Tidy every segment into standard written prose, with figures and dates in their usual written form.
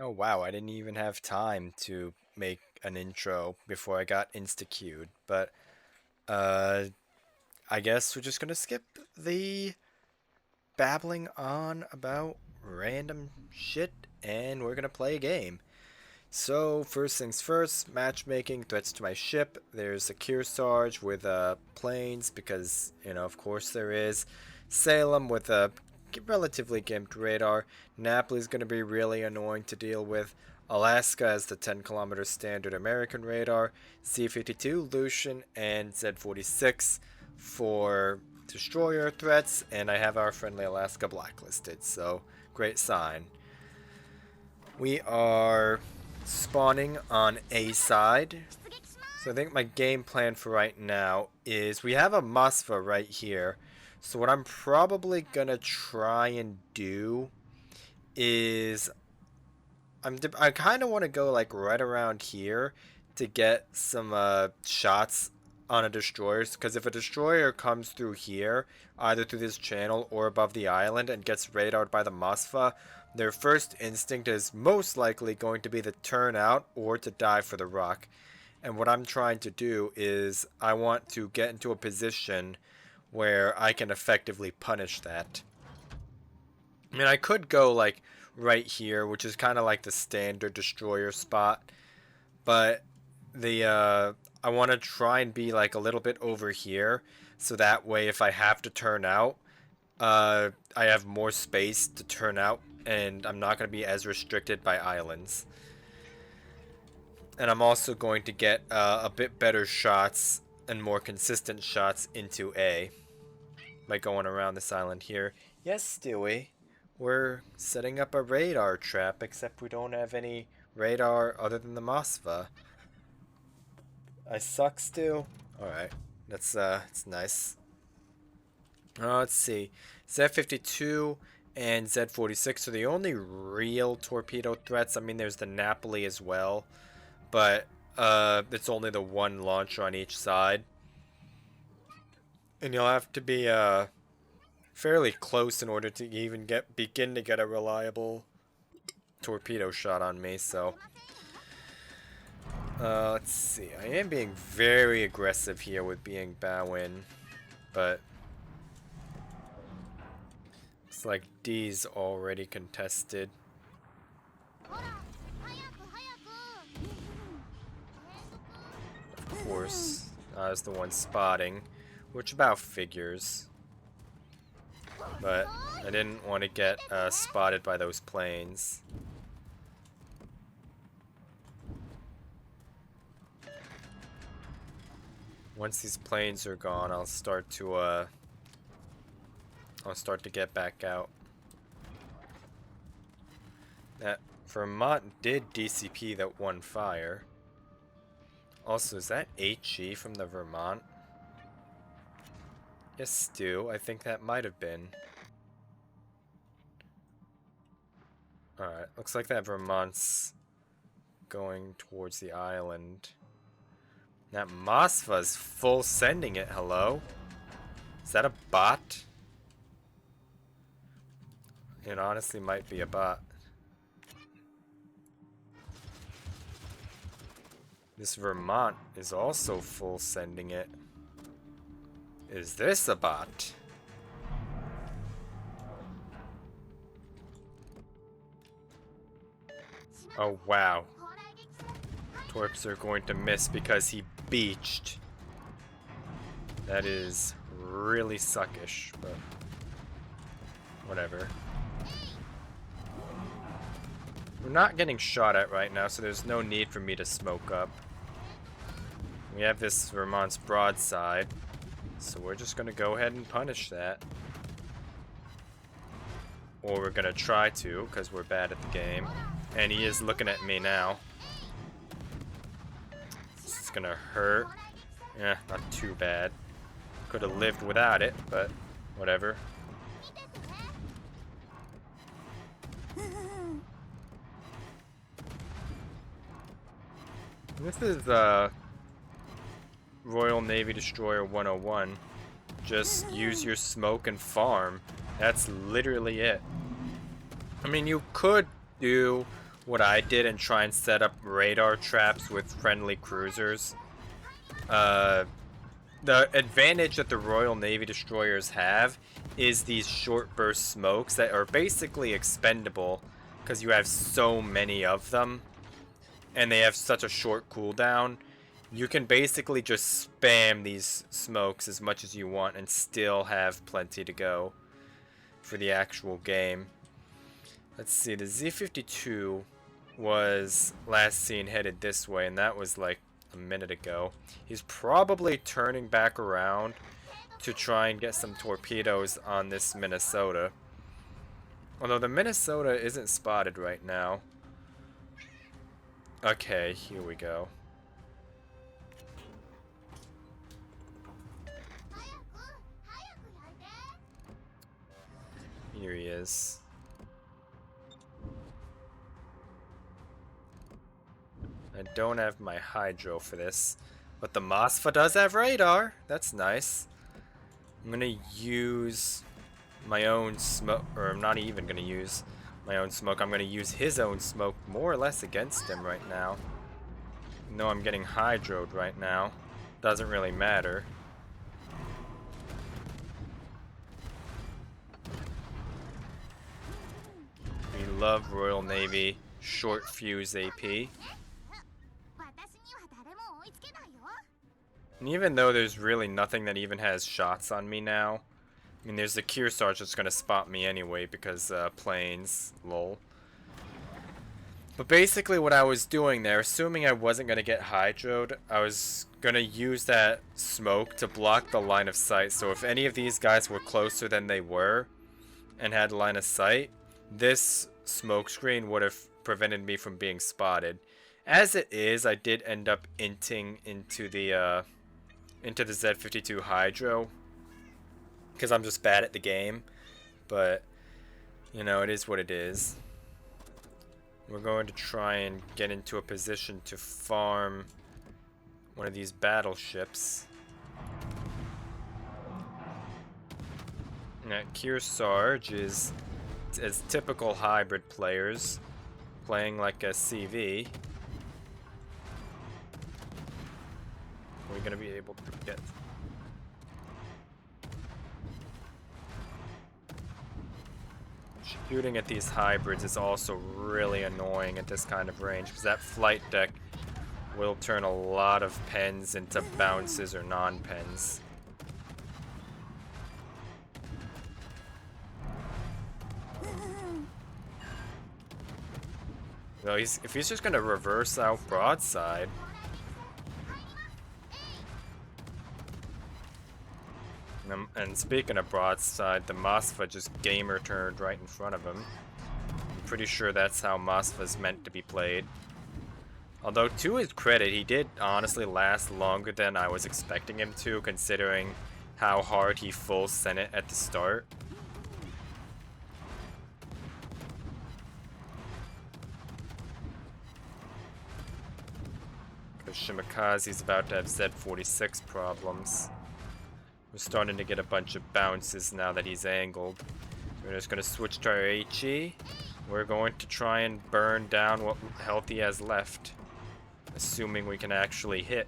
Oh wow, I didn't even have time to make an intro before I got insta-queued, but uh I guess we're just gonna skip the babbling on about random shit and we're gonna play a game. So first things first, matchmaking, threats to my ship. There's a Kearsarge with planes because, of course there is. Salem with a relatively gimped radar. Napoli's going to be really annoying to deal with. Alaska has the 10-kilometer standard American radar. C-52, Lucian, and Z-46 for destroyer threats. And I have our friendly Alaska blacklisted, so great sign. We are spawning on A side. So I think my game plan for right now is we have a Moskva right here. So what I'm probably gonna try and do is I kind of want to go like right around here to get some shots on a destroyer. Because if a destroyer comes through here, either through this channel or above the island, and gets radared by the Moskva, their first instinct is most likely going to be to turn out or to die for the rock. And what I'm trying to do is I want to get into a position where I can effectively punish that. I mean, I could go like right here, which is kind of like the standard destroyer spot, but the I want to try and be like a little bit over here, so that way if I have to turn out, I have more space to turn out, and I'm not going to be as restricted by islands. And I'm also going to get a bit better shots and more consistent shots into A by going around this island here. Yes, Stewie, we're setting up a radar trap, except we don't have any radar other than the Moskva. I suck, Stu? Alright, that's nice. Let's see. Z-52 and Z-46 are the only real torpedo threats. I mean, there's the Napoli as well, but it's only the one launcher on each side. And you'll have to be fairly close in order to even begin to get a reliable torpedo shot on me, so let's see. I am being very aggressive here with being Bowen, but looks like D's already contested. Of course, I was the one spotting, which about figures. But I didn't want to get spotted by those planes. Once these planes are gone, I'll start to get back out. That Vermont did DCP that one fire. Also, is that HE from the Vermont? Yes, Stu, I think that might have been. Alright, looks like that Vermont's going towards the island. That Moskva's full sending it, hello? Is that a bot? It honestly might be a bot. This Vermont is also full sending it. Is this a bot? Oh wow. Torps are going to miss because he beached. That is really suckish, but whatever. We're not getting shot at right now, so there's no need for me to smoke up. We have this Vermont's broadside, so we're just gonna go ahead and punish that. Or we're gonna try to, because we're bad at the game. And he is looking at me now. This is gonna hurt. Yeah, not too bad. Could have lived without it, but whatever. This is Royal Navy Destroyer 101. Just use your smoke and farm. That's literally it. I mean, you could do what I did and try and set up radar traps with friendly cruisers. The advantage that the Royal Navy destroyers have is these short burst smokes that are basically expendable because you have so many of them and they have such a short cooldown. You can basically just spam these smokes as much as you want and still have plenty to go for the actual game. Let's see, the Z-52 was last seen headed this way, and that was like a minute ago. He's probably turning back around to try and get some torpedoes on this Minnesota. Although the Minnesota isn't spotted right now. Okay, here we go. Here he is. I don't have my hydro for this, but the Moskva does have radar. That's nice. I'm gonna use my own smoke, or I'm not even gonna use my own smoke. I'm gonna use his own smoke more or less against him right now. No, I'm getting hydroed right now. Doesn't really matter. We love Royal Navy short fuse AP. And even though there's really nothing that even has shots on me now, I mean, there's the Kearsarge that's gonna spot me anyway because planes, lol. But basically what I was doing there, assuming I wasn't gonna get hydroed, I was gonna use that smoke to block the line of sight. So if any of these guys were closer than they were and had line of sight, this smoke screen would have prevented me from being spotted. As it is, I did end up inting into the Z-52 Hydro because I'm just bad at the game, but you know, it is what it is. We're going to try and get into a position to farm one of these battleships. Now, Kearsarge is as typical hybrid players, playing like a CV. Are we going to be able to get... Shooting at these hybrids is also really annoying at this kind of range, because that flight deck will turn a lot of pens into bounces or non-pens. Well, if he's just going to reverse out broadside... And speaking of broadside, the Moskva just gamer turned right in front of him. I'm pretty sure that's how Moskva's meant to be played. Although, to his credit, he did honestly last longer than I was expecting him to, considering how hard he full sent it at the start. Because Shimakaze's about to have Z-46 problems. We're starting to get a bunch of bounces now that he's angled. We're just going to switch to our HE. We're going to try and burn down what health he has left. Assuming we can actually hit.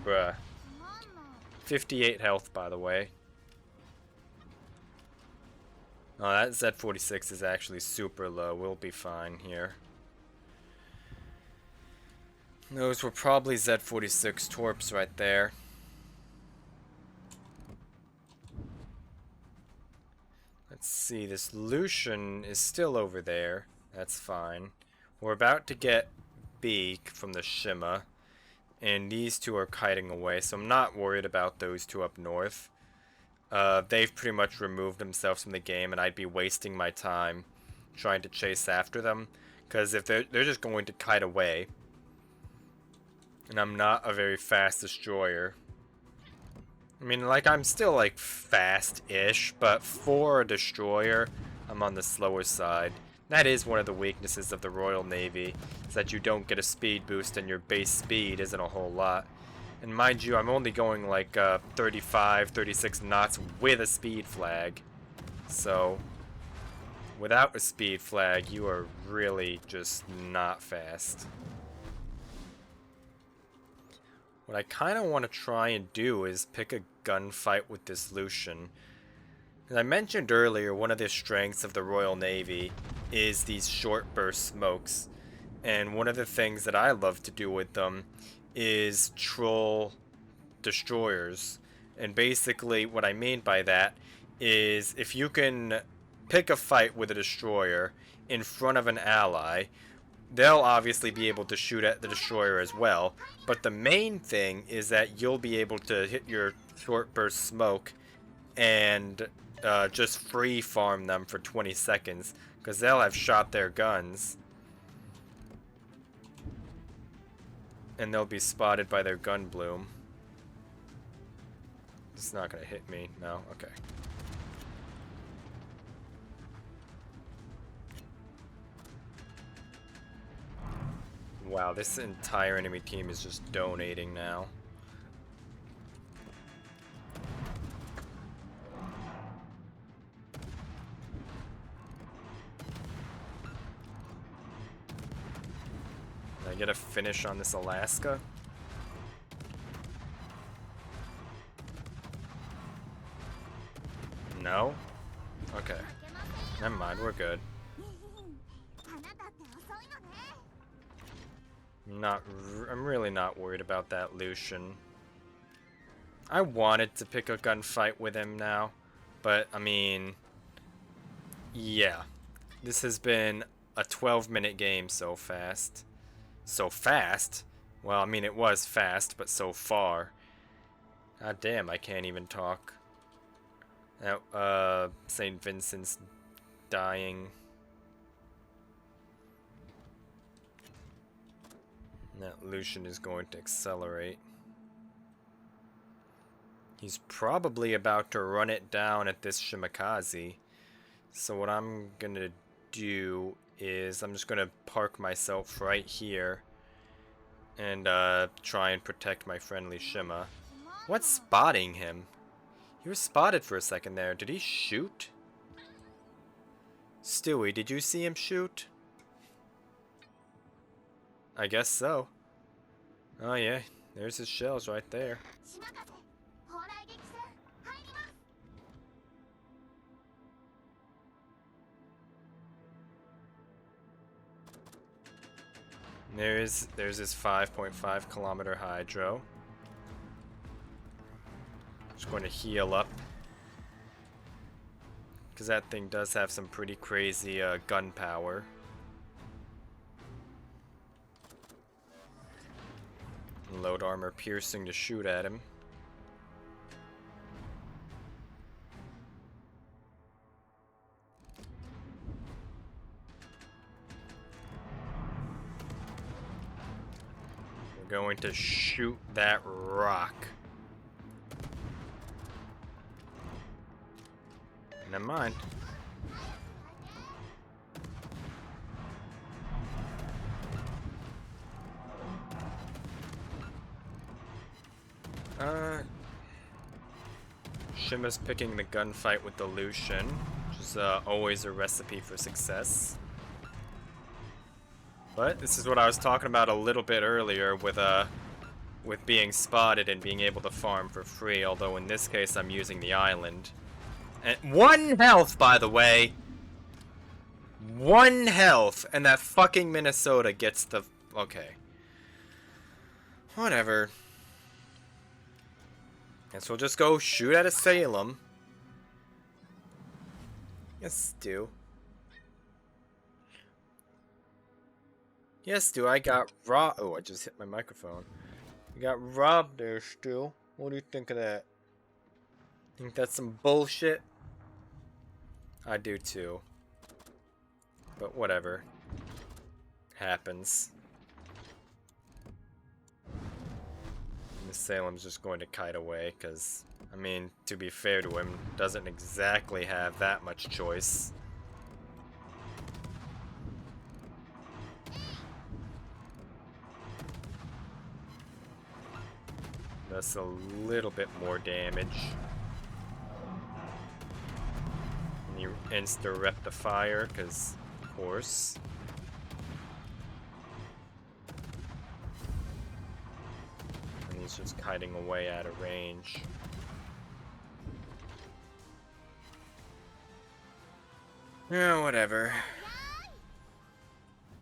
Bruh. 58 health, by the way. Oh, that Z-46 is actually super low. We'll be fine here. Those were probably Z-46 torps right there. Let's see, this Lucian is still over there. That's fine. We're about to get Beak from the Shima, and these two are kiting away, so I'm not worried about those two up north. They've pretty much removed themselves from the game, and I'd be wasting my time trying to chase after them, because if they're just going to kite away. And I'm not a very fast destroyer. I mean, like, I'm still, like, fast-ish, but for a destroyer, I'm on the slower side. That is one of the weaknesses of the Royal Navy, is that you don't get a speed boost and your base speed isn't a whole lot. And mind you, I'm only going, like, 35, 36 knots with a speed flag. So, Without a speed flag, you are really just not fast. What I kind of want to try and do is pick a gunfight with this Lucian. As I mentioned earlier, one of the strengths of the Royal Navy is these short burst smokes. And one of the things that I love to do with them is troll destroyers. And basically what I mean by that is if you can pick a fight with a destroyer in front of an ally, they'll obviously be able to shoot at the destroyer as well. But the main thing is that you'll be able to hit your short burst smoke and just free farm them for 20 seconds because they'll have shot their guns. And they'll be spotted by their gun bloom. It's not gonna hit me. No? Okay. Wow, this entire enemy team is just donating now. Did I get a finish on this Alaska? No? Okay. Never mind, we're good. I'm really not worried about that Lucian. I wanted to pick a gunfight with him now, but I mean, yeah. This has been a 12-minute game so fast. So fast? Well, I mean, it was fast, but so far. God damn, I can't even talk. Now, St. Vincent's dying. That Lucian is going to accelerate. He's probably about to run it down at this Shimakaze. So what I'm gonna do is I'm just gonna park myself right here and try and protect my friendly Shima. What's spotting him? He was spotted for a second there. Did he shoot? Stewie, did you see him shoot? I guess so. Oh yeah, there's his shells right there. There's his 5.5 kilometer hydro. Just going to heal up. Because that thing does have some pretty crazy gun power. Load armor piercing to shoot at him. We're going to shoot that rock. Never mind. Shima's picking the gunfight with the Lucian, which is always a recipe for success. But this is what I was talking about a little bit earlier with being spotted and being able to farm for free, although in this case I'm using the island. And 1 health, by the way! 1 health! And that fucking Minnesota gets the... Okay. Whatever. Guess we'll just go shoot at a Salem. Yes, Stu. Yes, Stu, I got robbed. Oh, I just hit my microphone. You got robbed there, Stu. What do you think of that? Think that's some bullshit? I do too. But whatever. Happens. And the Salem's just going to kite away, because, I mean, to be fair to him, doesn't exactly have that much choice. That's a little bit more damage. And he insta-rep the fire, because, of course. And he's just kiting away out of range. Yeah, whatever.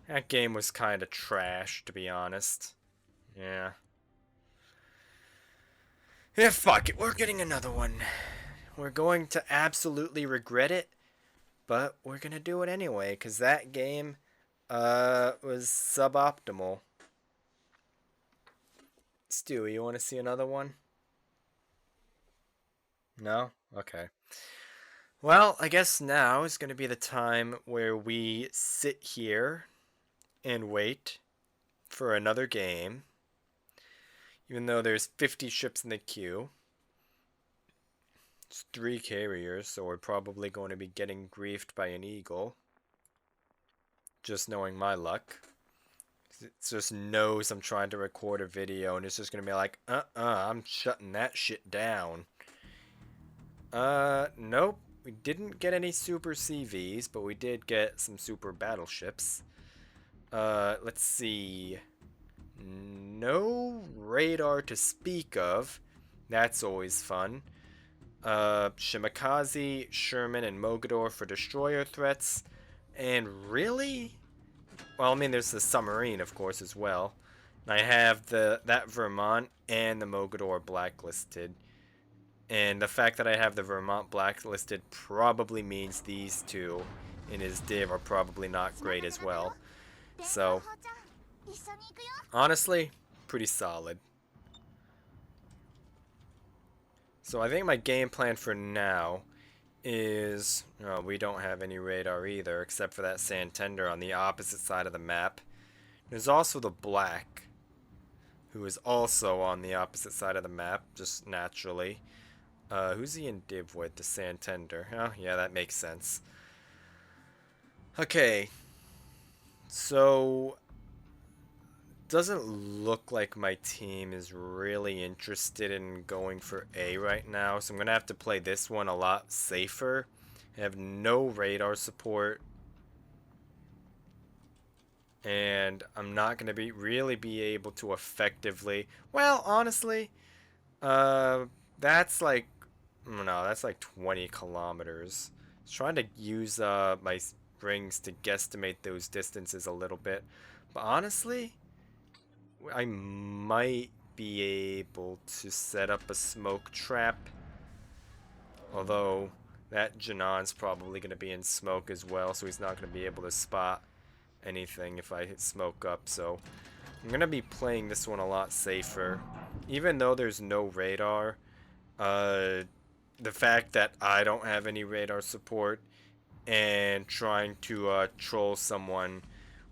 That game was kind of trash, to be honest. Yeah. Yeah, fuck it. We're getting another one. We're going to absolutely regret it, but we're gonna do it anyway, because that game, was suboptimal. Stewie, you want to see another one? No? Okay. Well, I guess now is going to be the time where we sit here and wait for another game. Even though there's 50 ships in the queue. It's 3 carriers, so we're probably going to be getting griefed by an eagle. Just knowing my luck. It just knows I'm trying to record a video and it's just going to be like, I'm shutting that shit down. Nope. We didn't get any super CVs, but we did get some super battleships. Let's see. No radar to speak of. That's always fun. Shimakaze, Sherman, and Mogador for destroyer threats. And really? Well, I mean, there's the submarine, of course, as well. And I have that Vermont and the Mogador blacklisted. And the fact that I have the Vermont blacklisted probably means these two in his div are probably not great as well. So, honestly, pretty solid. So I think my game plan for now is... Oh, we don't have any radar either, except for that Santander on the opposite side of the map. There's also the Black, who is also on the opposite side of the map, just naturally. Who's he in div with? The Santander. Oh, yeah, that makes sense. Okay. So, doesn't look like my team is really interested in going for A right now, so I'm going to have to play this one a lot safer. I have no radar support. And I'm not going to really be able to effectively... Well, honestly, that's like... No, that's like 20 kilometers. I was trying to use my rings to guesstimate those distances a little bit. But honestly, I might be able to set up a smoke trap. Although, that Janon's probably going to be in smoke as well, so he's not going to be able to spot anything if I hit smoke up. So, I'm going to be playing this one a lot safer. Even though there's no radar, the fact that I don't have any radar support and trying to troll someone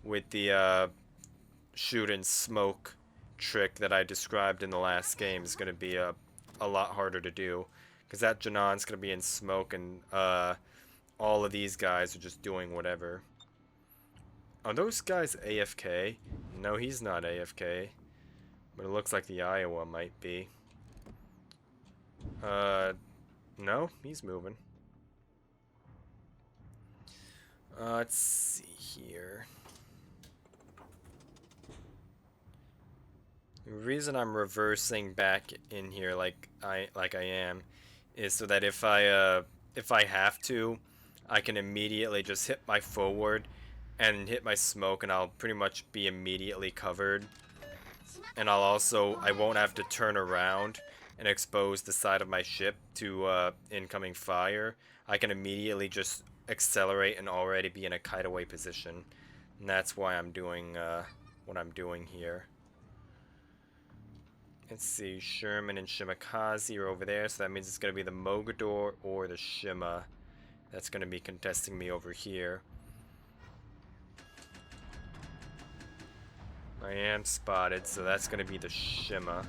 with the shoot and smoke trick that I described in the last game is going to be a lot harder to do. Because that Janon's going to be in smoke and all of these guys are just doing whatever. Are those guys AFK? No, he's not AFK. But it looks like the Iowa might be. No, he's moving. Let's see here. The reason I'm reversing back in here like I am is so that if I have to, I can immediately just hit my forward and hit my smoke and I'll pretty much be immediately covered. And I won't have to turn around and expose the side of my ship to incoming fire. I can immediately just accelerate and already be in a kite-away position. And that's why I'm doing what I'm doing here. Let's see, Sherman and Shimakaze are over there, so that means it's going to be the Mogador or the Shima that's going to be contesting me over here. I am spotted, so that's going to be the Shima.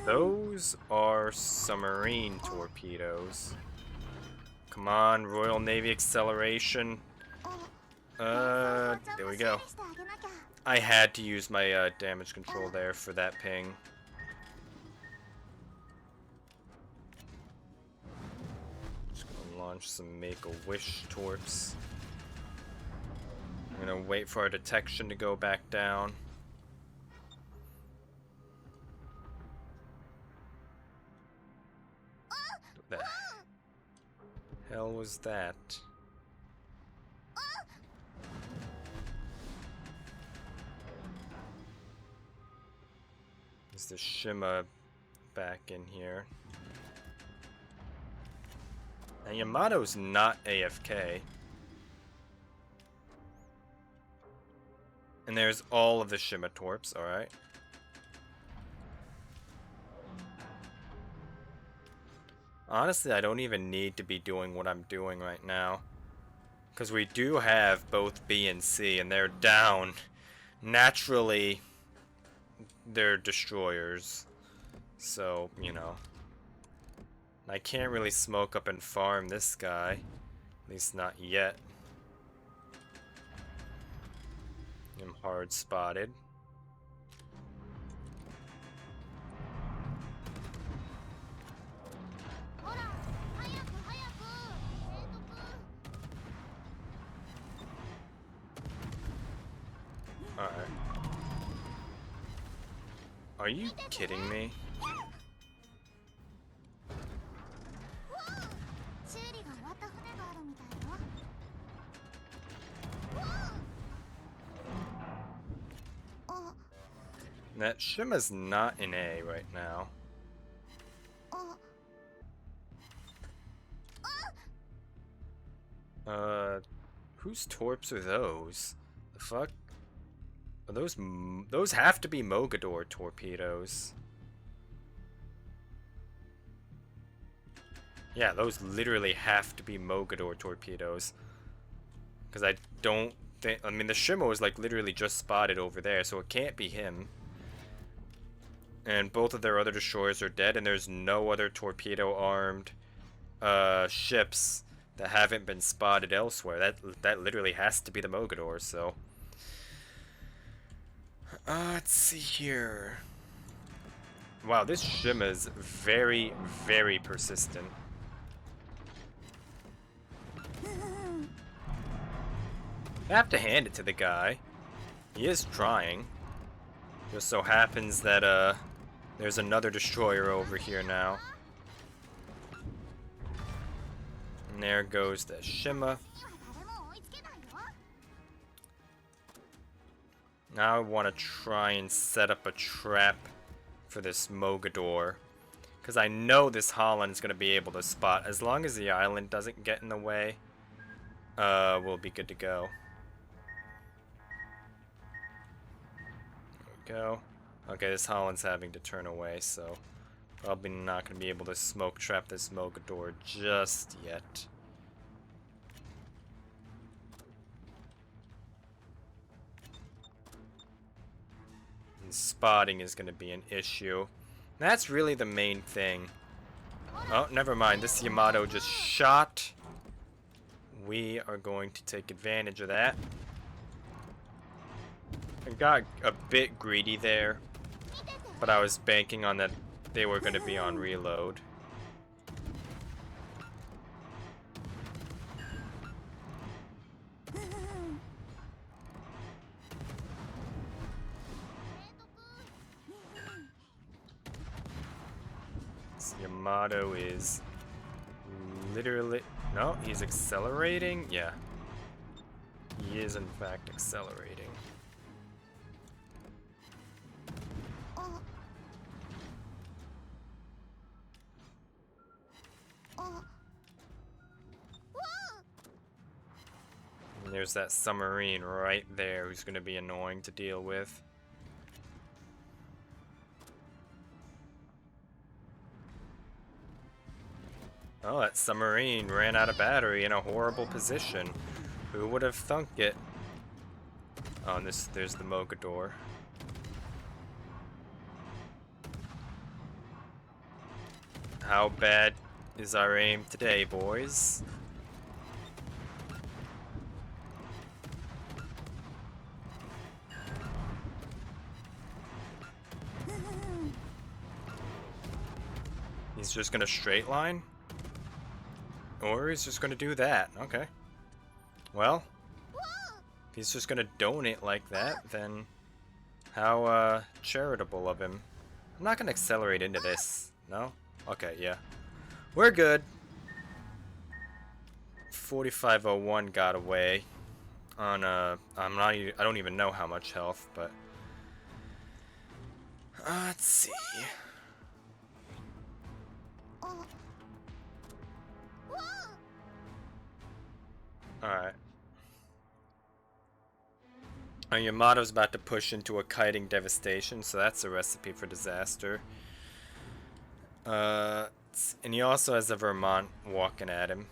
Those are submarine torpedoes. Come on, Royal Navy acceleration. There we go. I had to use my damage control there for that ping. launch some Make-A-Wish torps. I'm gonna wait for our detection to go back down. What the hell was that? Is the Shima back in here? Now Yamato's not AFK. And there's all of the Shima torps, alright. Honestly, I don't even need to be doing what I'm doing right now. Because we do have both B and C, and they're down. Naturally, they're destroyers. So, you know. I can't really smoke up and farm this guy. At least not yet. I'm hard spotted. Alright. Are you kidding me? That Shima's not in A right now. Whose torps are those? The fuck? Are those have to be Mogador torpedoes. Yeah, those literally have to be Mogador torpedoes. Because I don't think... I mean, the Shima was like literally just spotted over there, so it can't be him. And both of their other destroyers are dead, and there's no other torpedo-armed ships that haven't been spotted elsewhere. That literally has to be the Mogador, so... let's see here. Wow, this Shima is very, very persistent. I have to hand it to the guy. He is trying. Just so happens that, there's another destroyer over here now. And there goes the Shima. Now I want to try and set up a trap for this Mogador. Because I know this Holland is going to be able to spot. As long as the island doesn't get in the way, we'll be good to go. There we go. Okay, this Holland's having to turn away, so probably not going to be able to smoke trap this Mogador just yet. And spotting is going to be an issue. That's really the main thing. Oh, never mind. This Yamato just shot. We are going to take advantage of that. I got a bit greedy there, but I was banking on that they were going to be on reload. This Yamato is literally... No, he's accelerating? Yeah. He is in fact accelerating. And there's that submarine right there who's going to be annoying to deal with. Oh, that submarine ran out of battery in a horrible position. Who would have thunk it? Oh, and there's the Mogador. How bad is our aim today, boys? He's just gonna straight line? Or he's just gonna do that. Okay. Well, if he's just gonna donate like that, then how charitable of him. I'm not gonna accelerate into this. No? Okay, yeah. We're good. 4501 got away on I don't even know how much health, but let's see. Alright. Our Yamato's about to push into a kiting devastation, so that's a recipe for disaster. And he also has a Vermont walking at him.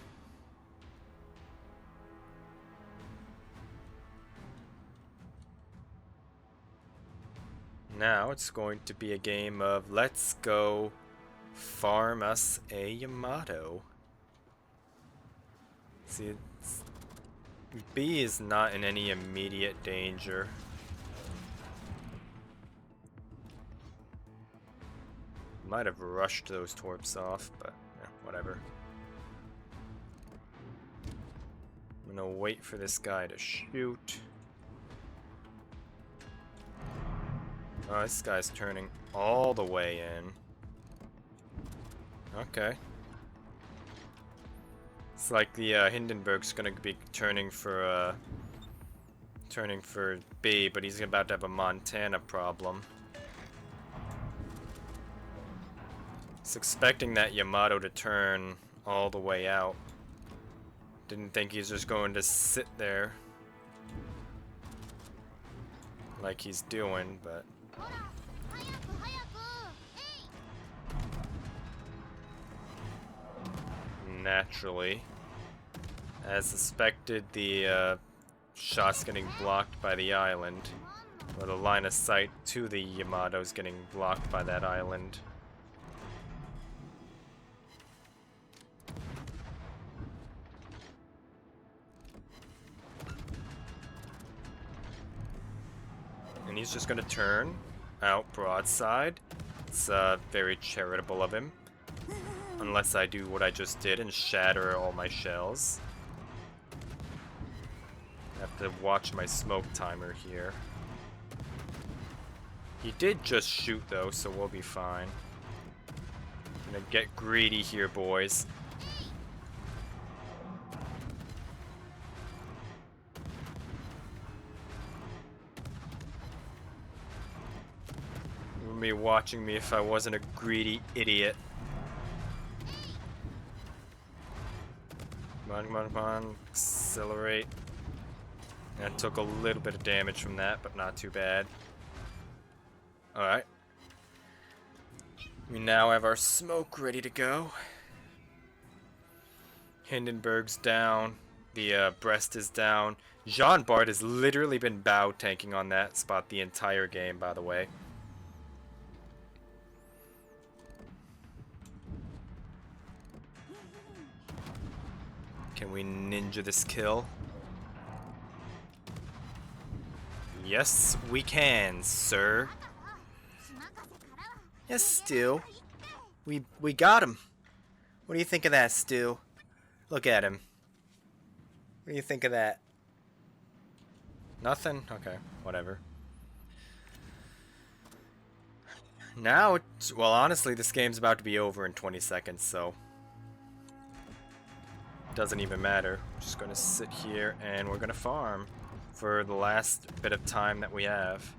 Now it's going to be a game of let's go farm us a Yamato. See, B is not in any immediate danger. Might have rushed those torps off, but yeah, whatever. I'm gonna wait for this guy to shoot. Oh, this guy's turning all the way in. Okay. It's like the Hindenburg's gonna be turning for B, but he's about to have a Montana problem. He's expecting that Yamato to turn all the way out. Didn't think he's just going to sit there like he's doing, but naturally, as suspected, the shot's getting blocked by the island, or the line of sight to the Yamato's getting blocked by that island. And he's just gonna turn out broadside. It's very charitable of him. Unless I do what I just did and shatter all my shells. I have to watch my smoke timer here. He did just shoot though, so we'll be fine. Gonna get greedy here, boys. You would be watching me if I wasn't a greedy idiot. Come on, come on, come on. Accelerate. That took a little bit of damage from that, but not too bad. Alright. We now have our smoke ready to go. Hindenburg's down. The Brest is down. Jean Bart has literally been bow tanking on that spot the entire game, by the way. Can we ninja this kill? Yes, we can, sir. Yes, Stu. We got him. What do you think of that, Stu? Look at him. What do you think of that? Nothing? Okay, whatever. Now, well, honestly, this game's about to be over in 20 seconds, so doesn't even matter. I'm just gonna sit here and we're gonna farm for the last bit of time that we have.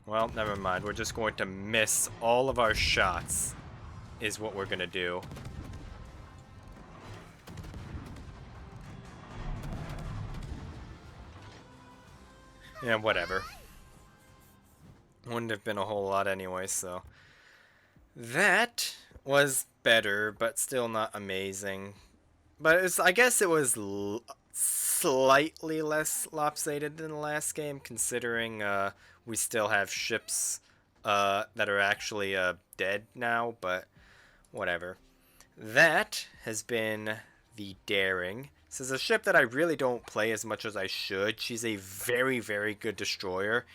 Well, never mind. We're just going to miss all of our shots, is what we're gonna do. Yeah, whatever. Wouldn't have been a whole lot anyway, so. That was better, but still not amazing. But I guess it was slightly less lopsided than the last game, considering we still have ships that are actually dead now, but whatever. That has been the Daring This is a ship that I really don't play as much as I should. She's a very, very good destroyer,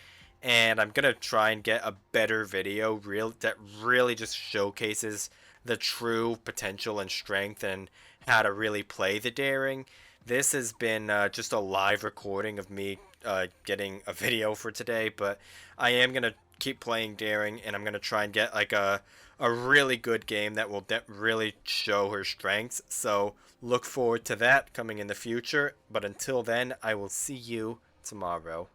and I'm gonna try and get a better video that really just showcases the true potential and strength and how to really play the daring. This has been just a live recording of me getting a video for today, but I am gonna keep playing daring, and I'm gonna try and get like a really good game that will really show her strengths. So look forward to that coming in the future. But until then, I will see you tomorrow.